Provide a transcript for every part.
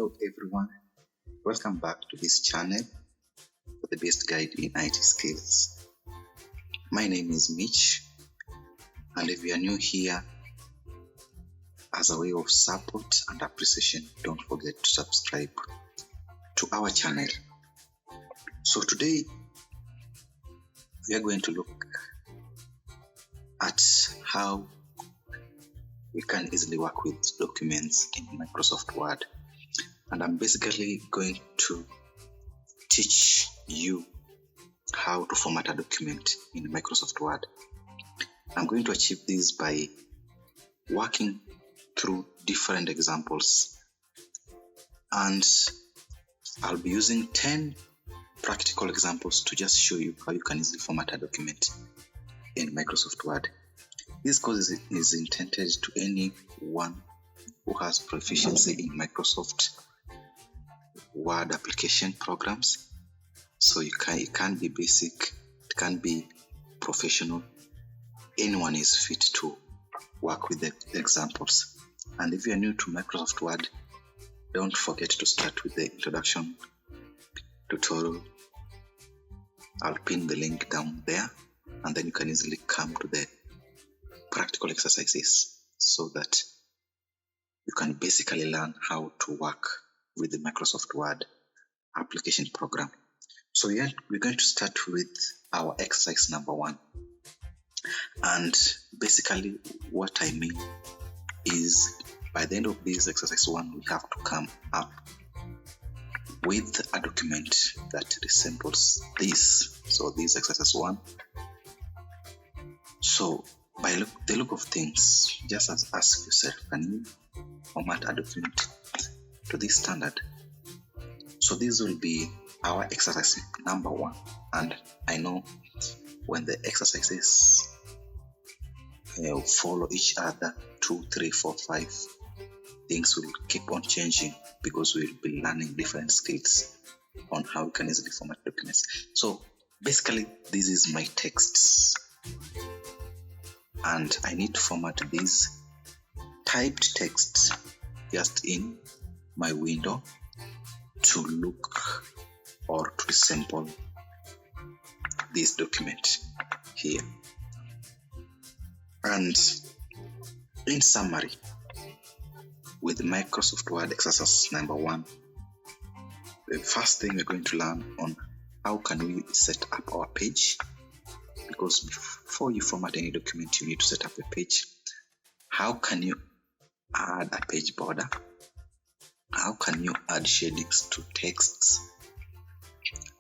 Hello everyone, welcome back to this channel for the best guide in IT skills. My name is Mich, and if you are new here, as a way of support and appreciation, don't forget to subscribe to our channel. So today we are going to look at how we can easily work with documents in Microsoft Word. And I'm basically going to teach you how to format a document in Microsoft Word. I'm going to achieve this by working through different examples, and I'll be using 10 practical examples to just show you how you can easily format a document in Microsoft Word. This course is intended to anyone who has proficiency in Microsoft Word application programs. So it can be basic, it can be professional. Anyone is fit to work with the examples. And if you are new to Microsoft Word, don't forget to start with the introduction tutorial. I'll pin the link down there, and then you can easily come to the practical exercises so that you can basically learn how to work with the Microsoft Word application program. So we're going to start with our exercise number 1. And basically what I mean is, by the end of this exercise 1, we have to come up with a document that resembles this. So this exercise 1. So by the look of things, just ask yourself, can you format a document to this standard? So this will be our exercise number 1. And I know when the exercises follow each other, 2, 3, 4, 5, things will keep on changing because we'll be learning different skills on how we can easily format documents. So basically, this is my texts, and I need to format these typed texts just in my window to look or to resemble this document here. And in summary, with Microsoft Word exercise number 1, the first thing we're going to learn on how can we set up our page, because before you format any document, you need to set up a page. How can you add a page border? How can you add shadings to texts?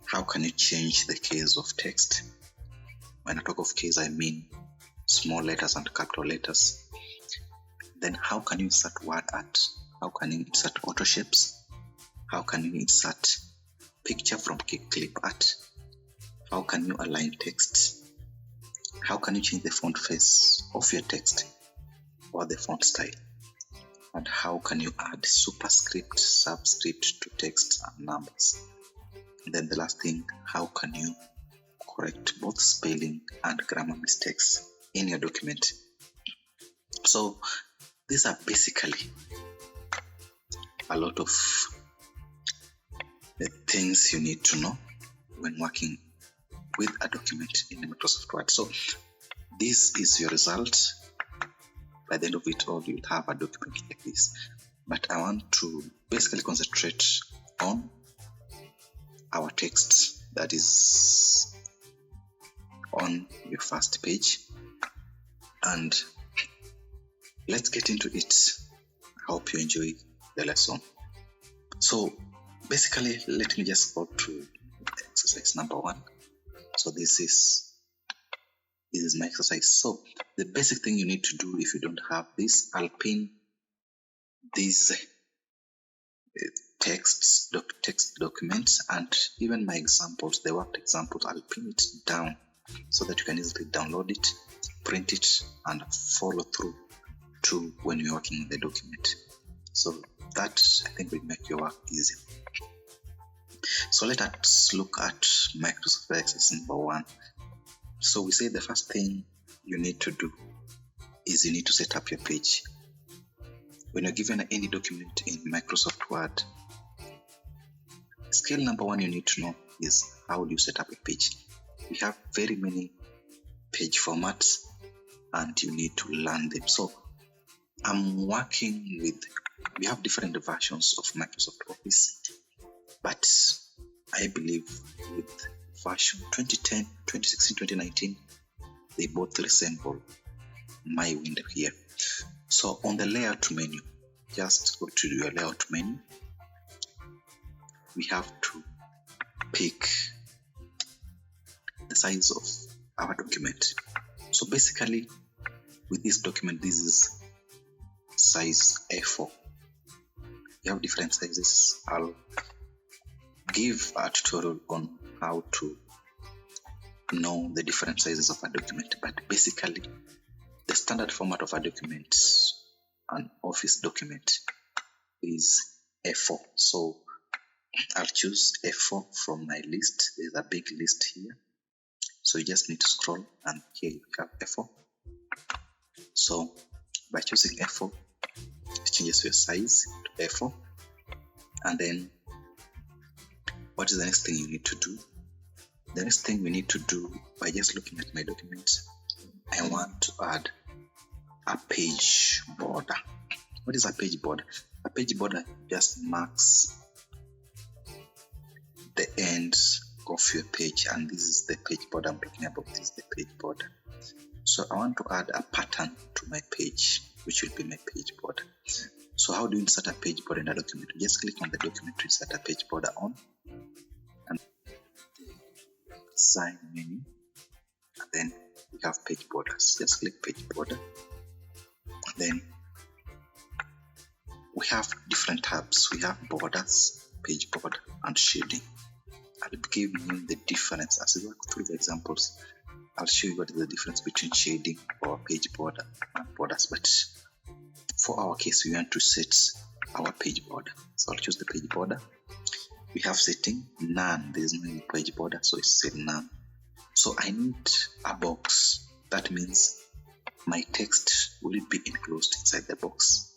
How can you change the case of text? When I talk of case, I mean small letters and capital letters. Then how can you insert word art? How can you insert auto shapes? How can you insert picture from clip art? How can you align text? How can you change the font face of your text or the font style? And how can you add superscript, subscript to text and numbers? And then the last thing, how can you correct both spelling and grammar mistakes in your document? So these are basically a lot of the things you need to know when working with a document in Microsoft Word. So this is your result. By the end of it all, you'll have a document like this. But I want to basically concentrate on our text that is on your first page. And let's get into it. I hope you enjoy the lesson. So basically, let me just go to exercise number 1. So this is my exercise. So the basic thing you need to do, if you don't have this, I'll pin these text documents, and even my examples, the worked examples, I'll pin it down so that you can easily download it, print it, and follow through to when you're working with the document. So that, I think, will make your work easy. So let us look at Microsoft exercise number 1. So we say the first thing you need to do is you need to set up your page. When you're given any document in Microsoft Word, Skill number one you need to know is how do you set up a page. We have very many page formats and you need to learn them. So I'm working with, we have different versions of Microsoft Office, but I believe with version 2010, 2016, 2019, they both resemble my window here. So on the layout menu, just go to your layout menu. We have to pick the size of our document. So basically with this document, this is size A4. You have different sizes. I'll give a tutorial on how to know the different sizes of a document, but basically the standard format of a document, an office document, is A4. So I'll choose A4 from my list. There's a big list here, so you just need to scroll and here you have A4. So by choosing A4, it changes your size to A4. And then what is the next thing you need to do? The next thing we need to do, by just looking at my document, I want to add a page border. What is a page border? A page border just marks the end of your page, and this is the page border I'm talking about. This is the page border. So I want to add a pattern to my page, which will be my page border. So how do you insert a page border in a document? You just click on the document to insert a page border on, and the design menu, and then we have page borders. Just click page border, and then we have different tabs. We have borders, page border, and shading. I'll give you the difference as we work through the examples. I'll show you what is the difference between shading or page border and borders. But for our case, we want to set our page border. So I'll choose the page border. We have setting none. There is no page border, so it's set none. So I need a box. That means my text will it be enclosed inside the box.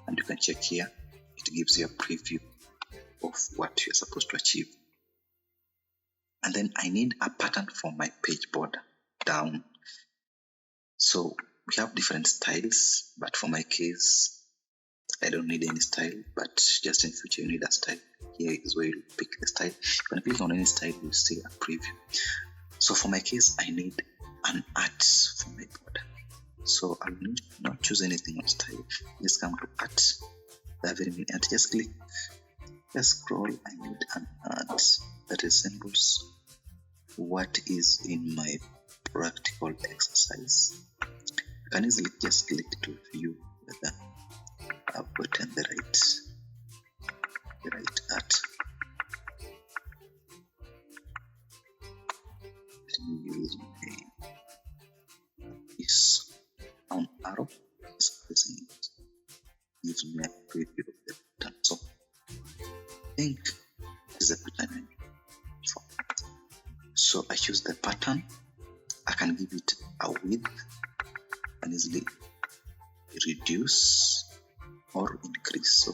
And you can check here. It gives you a preview of what you're supposed to achieve. And then I need a pattern for my page border down. So we have different styles, but for my case, I don't need any style, but just in future you need a style. Here is where you pick the style. You can click on any style, you see a preview. So for my case, I need an art for my border. So I will not choose anything on style. Just come to art. That very minute, and just click. Just scroll. I need an art that resembles what is in my practical exercise. You can easily just click to view whether I've gotten the right art. Let me use this on arrow. Pressing it gives me a preview of the pattern. So I think this is the pattern. So I choose the pattern. I can give it a width and easily reduce or increase. So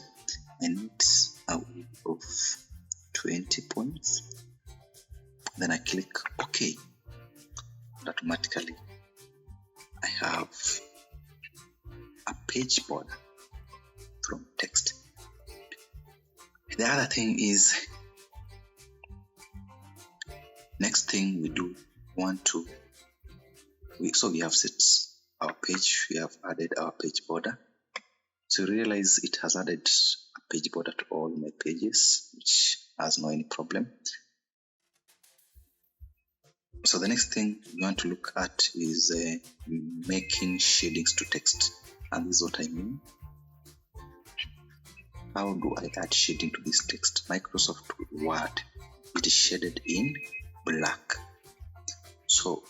I need a width of 20 points. Then I click OK. And automatically I have a page border from text. The other thing is, next thing we do, we have set our page, we have added our page border. So realize it has added a page border to all my pages, which has no any problem. So the next thing we want to look at is making shadings to text. And this is what I mean. How do I add shading to this text? Microsoft Word, it is shaded in black. So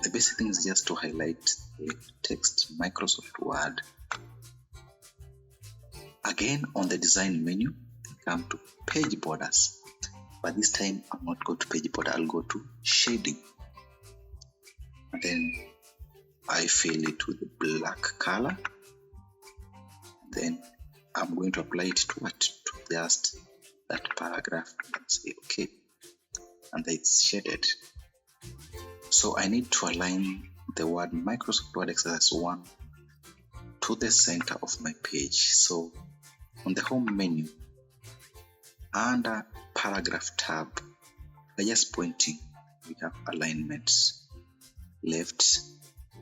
the basic thing is just to highlight the text. Microsoft Word. Again, on the design menu, come to page borders. But this time I'm not going to page border, I'll go to shading. And then I fill it with the black color. Then I'm going to apply it to what? To just that paragraph and say okay, and it's shaded. So I need to align the word Microsoft Word Exercise 1 to the center of my page. So on the home menu, under paragraph tab, by just pointing, we have alignments, left,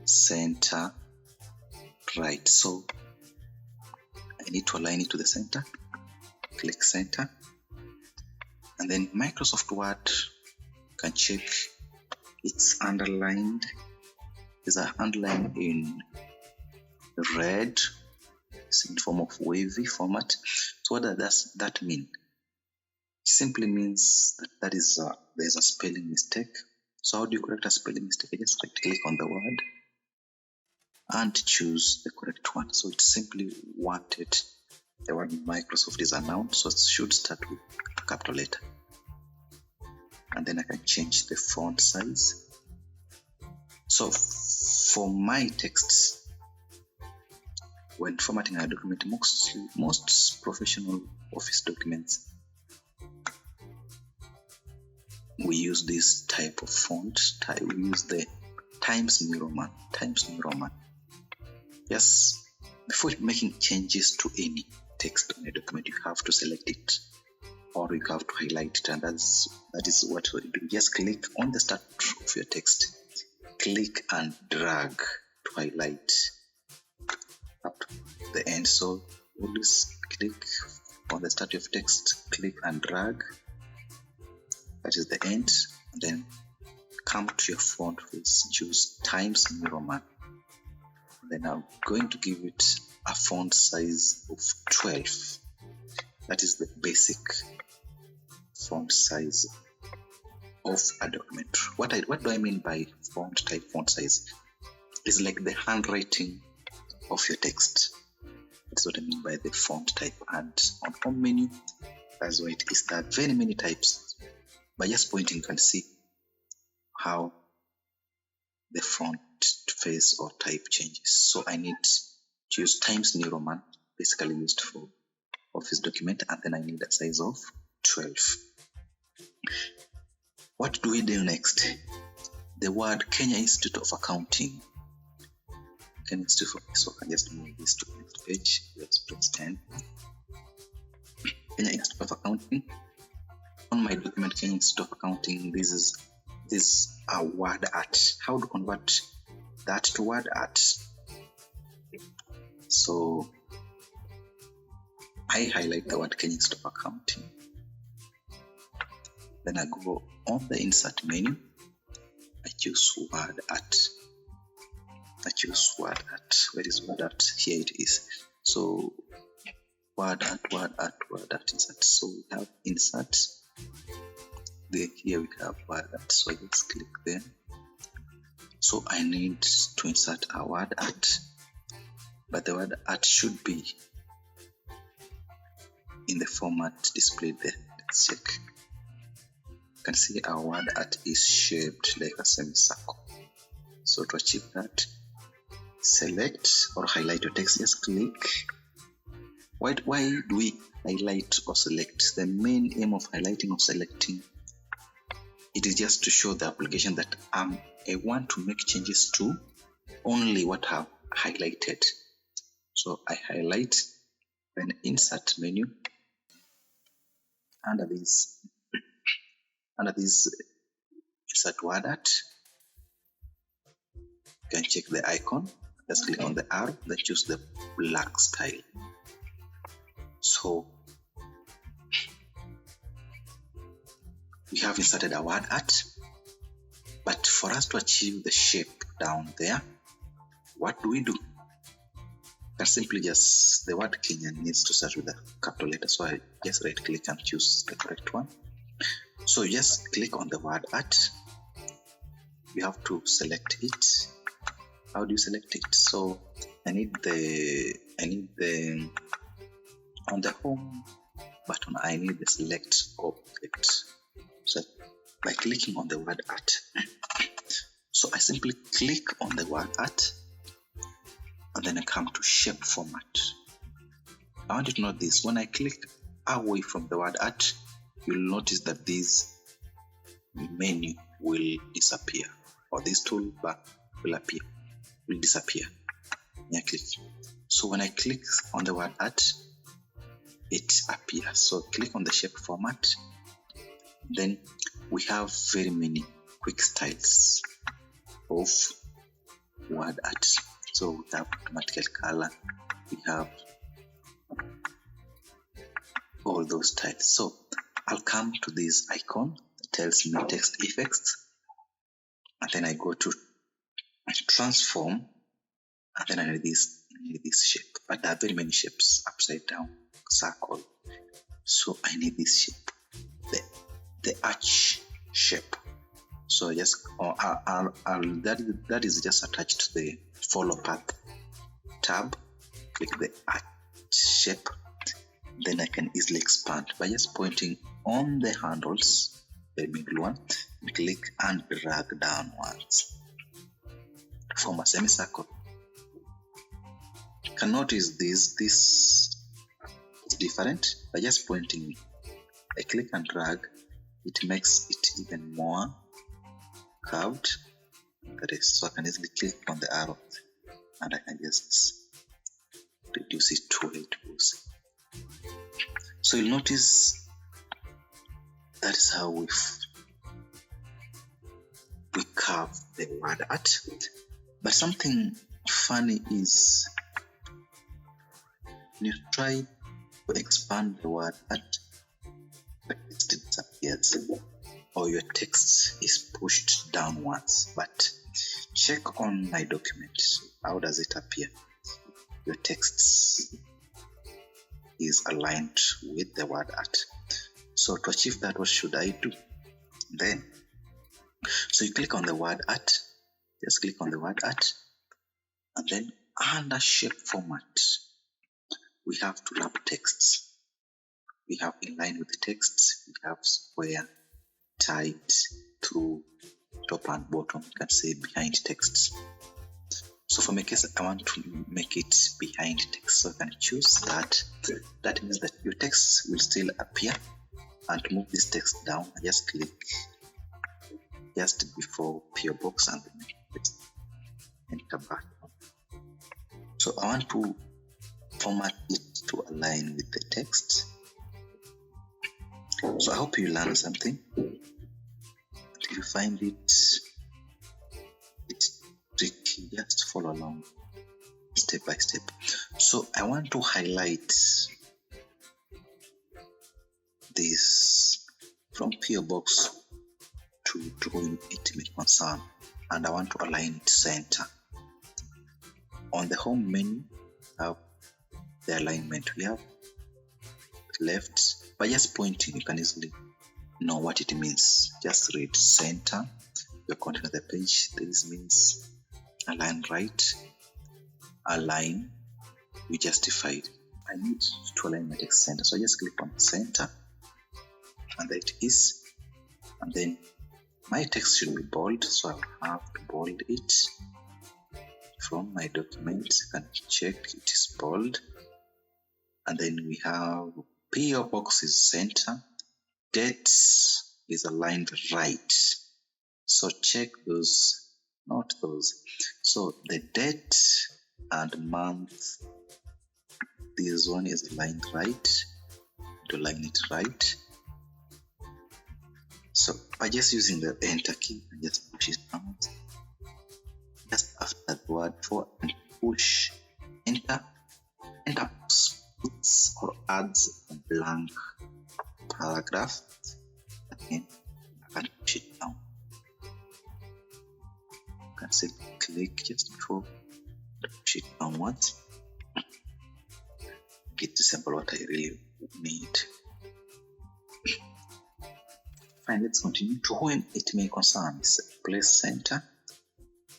center, right. So I need to align it to the center. Click center, and then Microsoft Word, you can check it's underlined. Is underlined in red. It's in form of wavy format. So what does that mean? It simply means that there's a spelling mistake. So how do you correct a spelling mistake? You just click on the word and choose the correct one. So it simply wanted the word Microsoft is a noun, so it should start with a capital letter. And then I can change the font size. So for my texts, when formatting a document, most professional office documents, we use this type of font. We use the Times New Roman. Yes, before making changes to any text on a document, you have to select it, or you have to highlight it, and that is what we do. Just click on the start of your text, click and drag to highlight up to the end. So always click on the start of text, click and drag, that is the end, and then come to your font face, choose Times New Roman. Then I'm going to give it a font size of 12. That is the basic font size of a document. What do I mean by font type, font size? It's like the handwriting of your text. That's what I mean by the font type. And on home menu, that's why it is. There are very many types. By just pointing, you can see how the font face or type changes. So I need to use Times New Roman, basically used for office document, and then I need a size of 12. What do we do next? The word Kenya Institute of Accounting. So I can just move this to the next page. Let's press 10. Kenya Institute of Accounting. On my document, Kenya Institute of Accounting, this is a word art. How to convert that to word art? So I highlight the word Kenya Institute of Accounting. Then I go on the insert menu. I choose word art. Where is word art? Here it is. So word art, insert. So we have insert. Here we have word art. So I just click there. So I need to insert a word art, but the word art should be in the format displayed there. Let's check. You can see our word art is shaped like a semicircle. So to achieve that, select or highlight your text. Just click. Why do we highlight or select? The main aim of highlighting or selecting, it is just to show the application that I want to make changes to only what I've highlighted. So I highlight, then insert menu. Under this insert word art, you can check the icon. Just click on the arrow, then choose the black style. So we have inserted a word art, but for us to achieve the shape down there, what do? Simply just the word Kenya needs to start with a capital letter. So I just right click and choose the correct one. So just click on the word art. You have to select it. How do you select it? So I need the on the home button, I need the select object. So by clicking on the word art, so I simply click on the word art, and then I come to shape format. I want you to know this. When I click away from the word at, you'll notice that this menu will disappear, or this toolbar will disappear. I click. So when I click on the word at, it appears. So click on the shape format. Then we have very many quick styles of word art. So we have automatic color, we have all those styles. So I'll come to this icon that tells me text effects, and then I go to transform, and then I need this shape. But there are very many shapes: upside down, circle. So I need this shape, the arch shape. So just that is just attached to the follow path tab. Click the arch shape, then I can easily expand by just pointing on the handles, the middle one, click and drag downwards to form a semicircle. You can notice this is different. By just pointing, I click and drag, it makes it even more curved. That is, so I can easily click on the arrow and I can just reduce it to 8 goes. So you'll notice that is how we curve the word art. But something funny is when you try to expand the word art, but it disappears, or your text is pushed downwards. But check on my document. How does it appear? Your text is aligned with the word art. So to achieve that, what should I do? Then, so you click on the word art, just click on the word art, and then under shape format, we have to wrap texts. We have in line with the texts, we have square, tight, through, top and bottom. You can say behind texts. So for my case, I want to make it behind text. So I can choose that. That means that your text will still appear. And to move this text down, I just click just before PO box and then enter back. So I want to format it to align with the text. So I hope you learned something. If you find it's tricky, just follow along step by step. So I want to highlight this from PO box to whom it may concern, and I want to align it center. On the home menu, we have the alignment. We have left. By just pointing, you can easily know what it means. Just read center, your content of the page. This means align right, align, we justified. I need to align my text center, so I just click on center, and there it is. And then my text should be bold, so I'll have to bold it. From my document, I can check it is bold. And then we have PO box is center, date is aligned right. So check those, not those. So the date and month, this one is aligned right, to align it right. So by just using the enter key, and just push it down. Just after the word for and push enter, puts or adds a blank paragraph. Again, I can push it down. You can say click just before, push it downwards. Get to sample what I really need. Fine, let's continue. To whom it may concern is place center,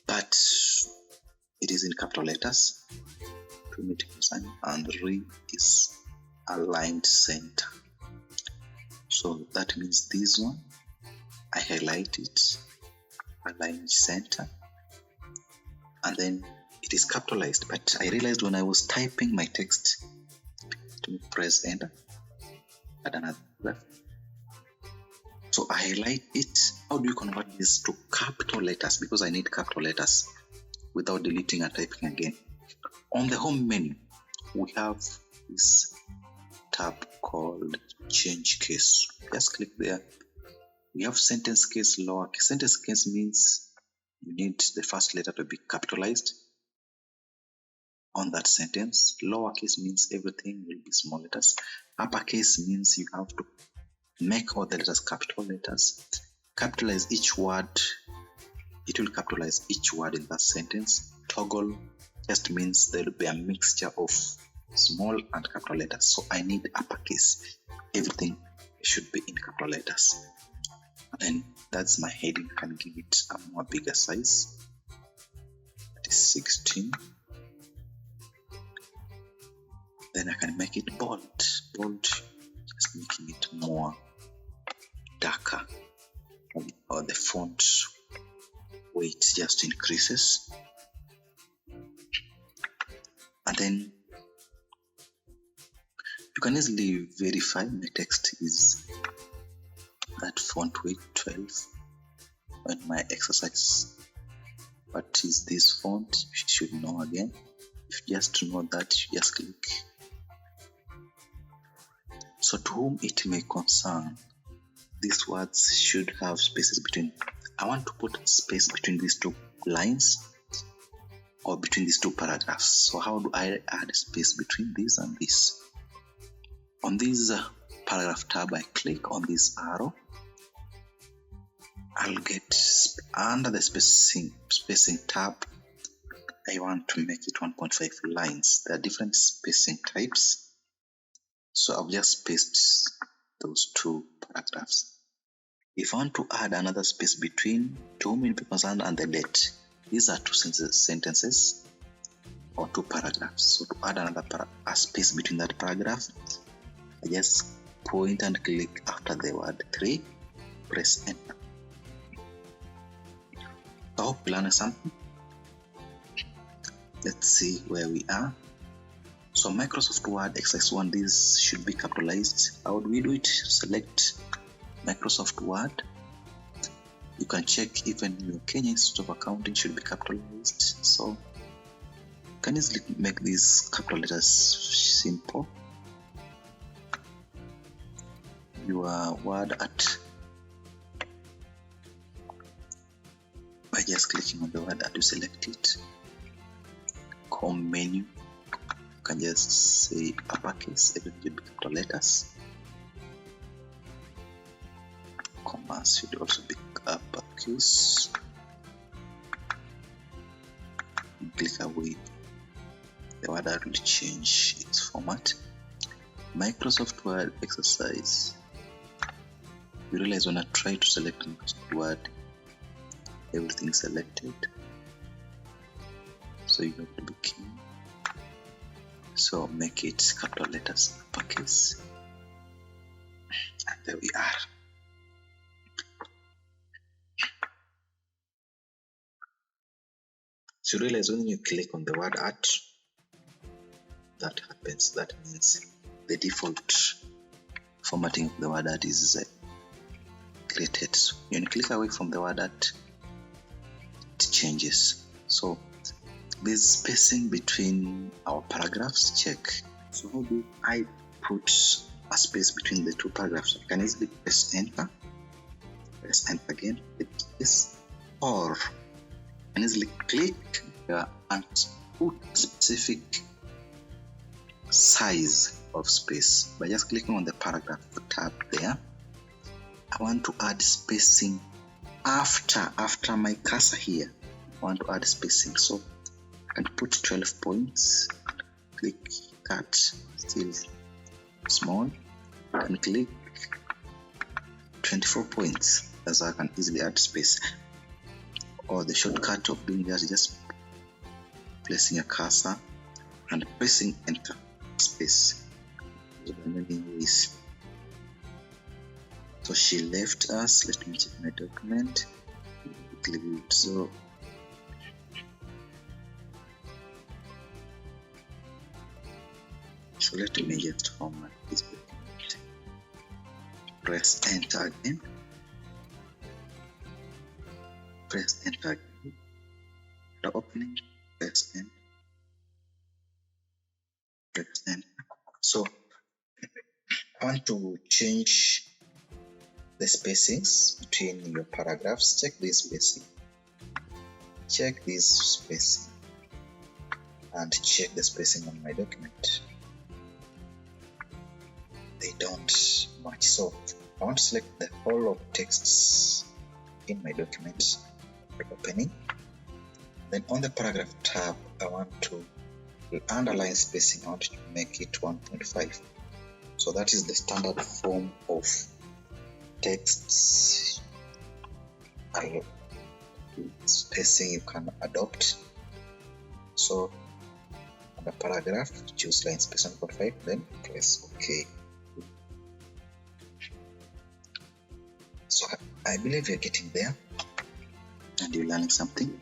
but it is in capital letters. To whom it concern, and re is aligned center. So that means this one, I highlight it, align center, and then it is capitalized. But I realized when I was typing my text to press enter, add another paragraph. So I highlight it. How do you convert this to capital letters? Because I need capital letters without deleting and typing again. On the home menu, we have this tab called change case. Just click there. We have sentence case, lowercase. Sentence case means you need the first letter to be capitalized on that sentence. Lowercase means everything will be small letters. Uppercase means you have to make all the letters capital letters. Capitalize each word. It will capitalize each word in that sentence. Toggle just means there will be a mixture of small and capital letters. So I need uppercase. Everything should be in capital letters. And that's my heading. I can give it a more bigger size. That is 16. Then I can make it bold. Bold, just making it more darker. Or the font weight just increases. And then you can easily verify my text is that font weight 12. And my exercise, what is this font? You should know again. If you just know that, you just click. So to whom it may concern, these words should have spaces between. I want to put space between these two lines or between these two paragraphs. So how do I add space between this and this? On this paragraph tab, I click on this arrow. I'll get under the spacing tab. I want to make it 1.5 lines. There are different spacing types. So I've just spaced those two paragraphs. If I want to add another space between to whom it may concern and the date, these are two sentences or two paragraphs. So to add another space between that paragraph, I just point and click after the word 3, press enter. I hope you learned something. Let's see where we are. So Microsoft Word exercise 1, this should be capitalized. How do we do it? Select Microsoft Word. You can check even your Kenya Institute of Accounting should be capitalized. So you can easily make these capital letters simple. Your word art by just clicking on the word art, you select it. Home menu, you can just say uppercase, everything should be capital letters. Commas should also be uppercase. Click away, the word art will change its format. Microsoft Word exercise. You realize when I try to select Microsoft Word, everything is selected. So you have to be keen. So make it capital letters, uppercase. And there we are. So you realize when you click on the word art, that happens. That means the default formatting of the word art is created. So when you click away from the word art, it changes. So this spacing between our paragraphs, check. So how do I put a space between the two paragraphs? I can easily press enter again, hit this, or I can easily click here and put a specific size of space by just clicking on the paragraph tab there. I want to add spacing after my cursor here. I want to add spacing, so I can put 12 points. Click that, still small, and click 24 points. As I can easily add space. Or the shortcut of doing that is just placing a cursor and pressing enter, space. So she left us. Let me check my document. So let me just format this document. press enter again, press enter again, the opening, press enter, press enter. So I want to change the spacings between your paragraphs. Check this spacing, check this spacing, and check the spacing on my document. They don't match. So I want to select the whole of texts in my document, opening. Then on the paragraph tab, I want to underline spacing. I want to make it 1.5. So that is the standard form of texts spacing you can adopt. So on the paragraph, choose line space 1.5, then press OK. So I believe you're getting there and you're learning something.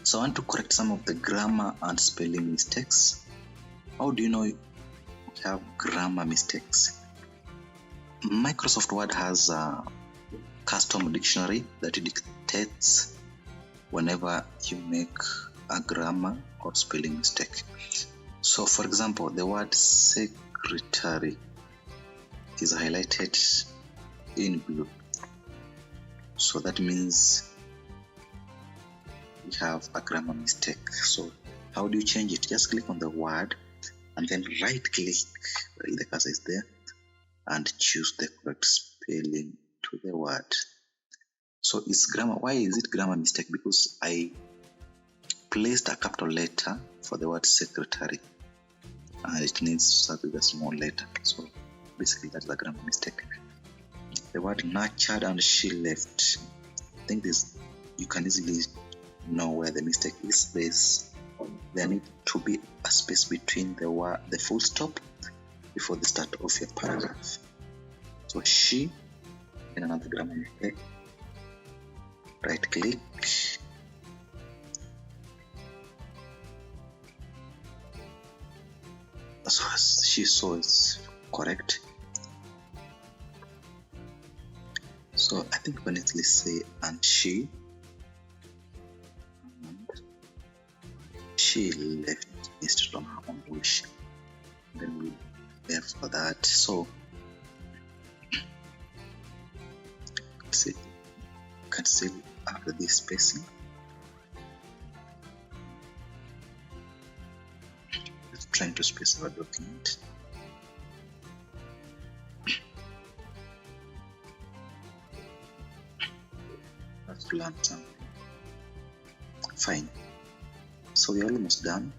So I want to correct some of the grammar and spelling mistakes. How do you know you have grammar mistakes? Microsoft Word has a custom dictionary that dictates whenever you make a grammar or spelling mistake. So for example, the word secretary is highlighted in blue. So that means we have a grammar mistake. So how do you change it? Just click on the word and then right click where the cursor is there and choose the correct spelling to the word. So it's grammar. Why is it grammar mistake? Because I placed a capital letter for the word secretary and it needs to start with a small letter. So basically that's a grammar mistake. The word nurtured and she left. I think this you can easily know where the mistake is. There need to be a space between the full stop before the start of your paragraph. So she, in another grammar mistake, right click, so she saw is correct. So I think we need to say and she left instead of her own wish. Then we left for that. So see, you can see after this spacing. Let's try to space our document. Let's learn something. Fine. So we're almost done.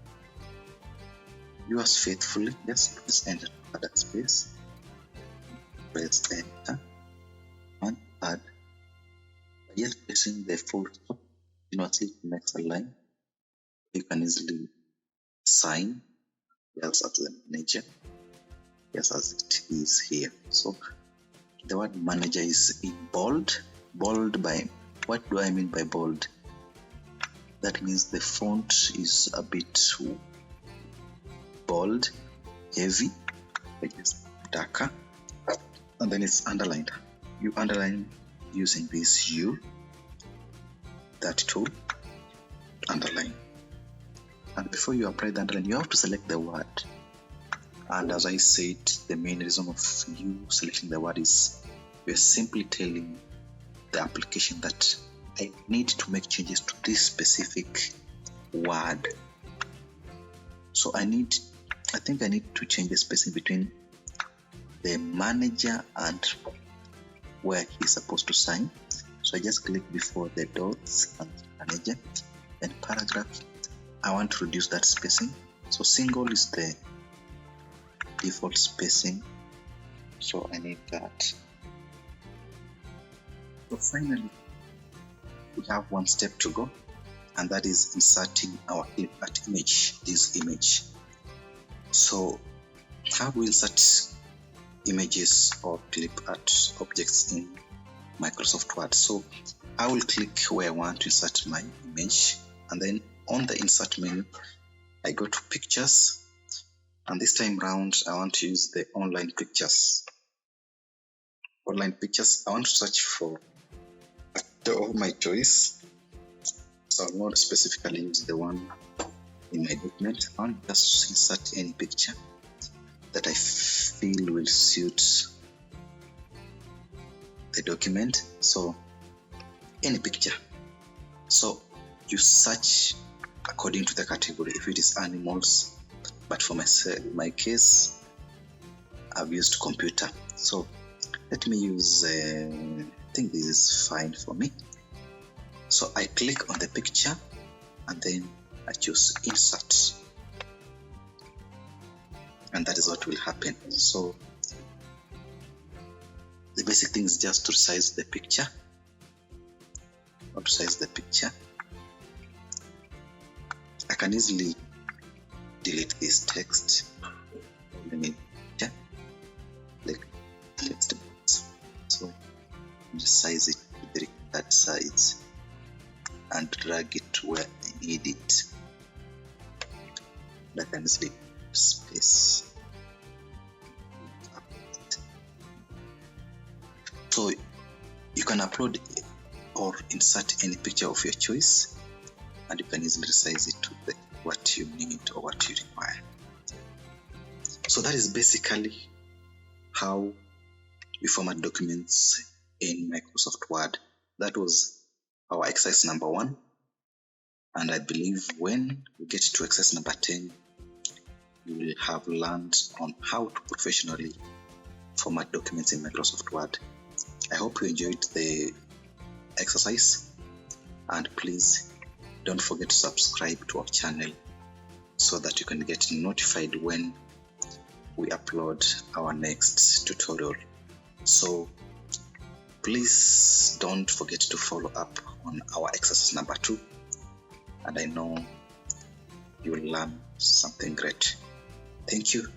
Yours faithfully, just press enter to add a space. Press enter and add. By just pressing the full stop, you know, see it makes a line. You can easily sign else as the manager, just as it is here. So the word manager is in bold. Bold by, what do I mean by bold? That means the font is a bit bold, heavy, like this, darker, and then it's underlined. You underline using this U, that tool, underline. And before you apply the underline, you have to select the word. And as I said, the main reason of you selecting the word is you're simply telling the application that I need to make changes to this specific word. So I think I need to change the spacing between the manager and where he's supposed to sign. So I just click before the dots and manager, then paragraph. I want to reduce that spacing. So single is the default spacing. So I need that. So finally, we have one step to go, and that is inserting our clip art image, this image. So how do we insert images or clip art objects in Microsoft Word? So I will click where I want to insert my image, and then on the insert menu, I go to pictures, and this time round I want to use the online pictures. online pictures, I want to search for a photo of my choice. So I'll not specifically use the one in my document. I want just insert any picture that I feel will suit the document. So any picture. So you search according to the category. If it is animals, but for myself, in my case, I've used computer. So let me use, I think this is fine for me. So I click on the picture and then I choose insert. And that is what will happen. So the basic thing is just to resize the picture. Or to size the picture. I can easily delete this text. Let me like text box. So just size it to the required size and drag it where I need it. I can easily space. So you can upload or insert any picture of your choice, and you can easily resize it to what you need or what you require. So that is basically how we format documents in Microsoft Word. That was our exercise number 1, and I believe when we get to exercise number 10, you will have learned on how to professionally format documents in Microsoft Word. I hope you enjoyed the exercise, and please don't forget to subscribe to our channel so that you can get notified when we upload our next tutorial. So please don't forget to follow up on our exercise number 2, and I know you will learn something great. Thank you.